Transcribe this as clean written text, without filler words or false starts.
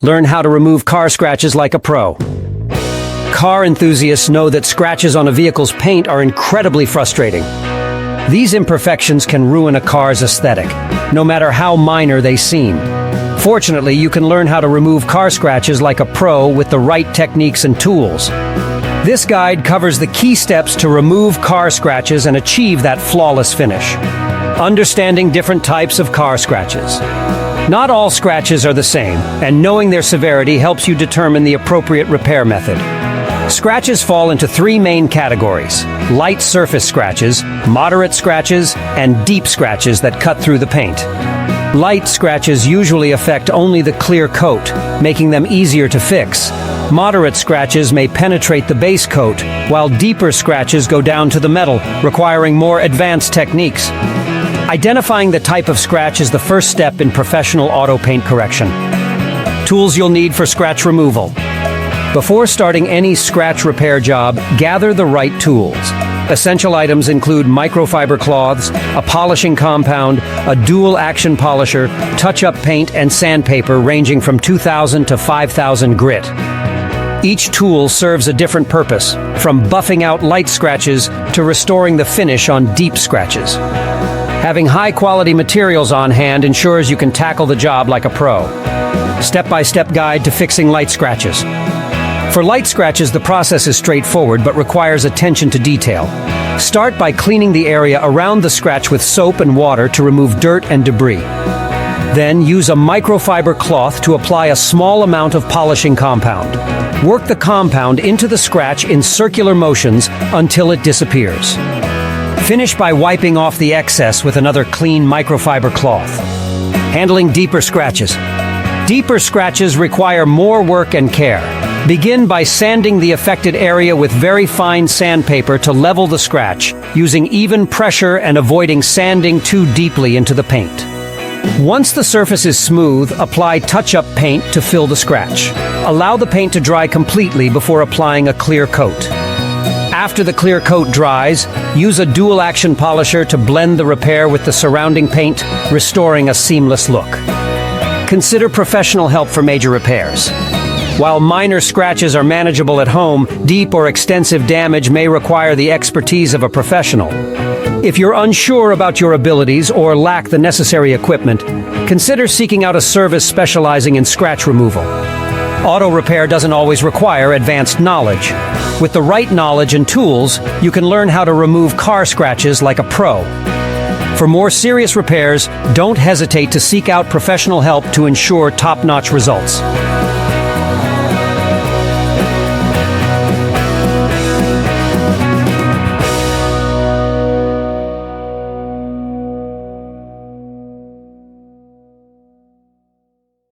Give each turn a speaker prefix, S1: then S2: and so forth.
S1: Learn how to remove car scratches like a pro. Car enthusiasts know that scratches on a vehicle's paint are incredibly frustrating. These imperfections can ruin a car's aesthetic, no matter how minor they seem. Fortunately, you can learn how to remove car scratches like a pro with the right techniques and tools. This guide covers the key steps to remove car scratches and achieve that flawless finish. Understanding different types of car scratches. Not all scratches are the same, and knowing their severity helps you determine the appropriate repair method. Scratches fall into three main categories: light surface scratches, moderate scratches, and deep scratches that cut through the paint. Light scratches usually affect only the clear coat, making them easier to fix. Moderate scratches may penetrate the base coat, while deeper scratches go down to the metal, requiring more advanced techniques. Identifying the type of scratch is the first step in professional auto paint correction. Tools you'll need for scratch removal. Before starting any scratch repair job, gather the right tools. Essential items include microfiber cloths, a polishing compound, a dual-action polisher, touch-up paint, and sandpaper ranging from 2,000 to 5,000 grit. Each tool serves a different purpose, from buffing out light scratches to restoring the finish on deep scratches. Having high-quality materials on hand ensures you can tackle the job like a pro. Step-by-step guide to fixing light scratches. For light scratches, the process is straightforward but requires attention to detail. Start by cleaning the area around the scratch with soap and water to remove dirt and debris. Then use a microfiber cloth to apply a small amount of polishing compound. Work the compound into the scratch in circular motions until it disappears. Finish by wiping off the excess with another clean microfiber cloth. Handling deeper scratches. Deeper scratches require more work and care. Begin by sanding the affected area with very fine sandpaper to level the scratch, using even pressure and avoiding sanding too deeply into the paint. Once the surface is smooth, apply touch-up paint to fill the scratch. Allow the paint to dry completely before applying a clear coat. After the clear coat dries, use a dual-action polisher to blend the repair with the surrounding paint, restoring a seamless look. Consider professional help for major repairs. While minor scratches are manageable at home, deep or extensive damage may require the expertise of a professional. If you're unsure about your abilities or lack the necessary equipment, consider seeking out a service specializing in scratch removal. Auto repair doesn't always require advanced knowledge. With the right knowledge and tools, you can learn how to remove car scratches like a pro. For more serious repairs, don't hesitate to seek out professional help to ensure top-notch results.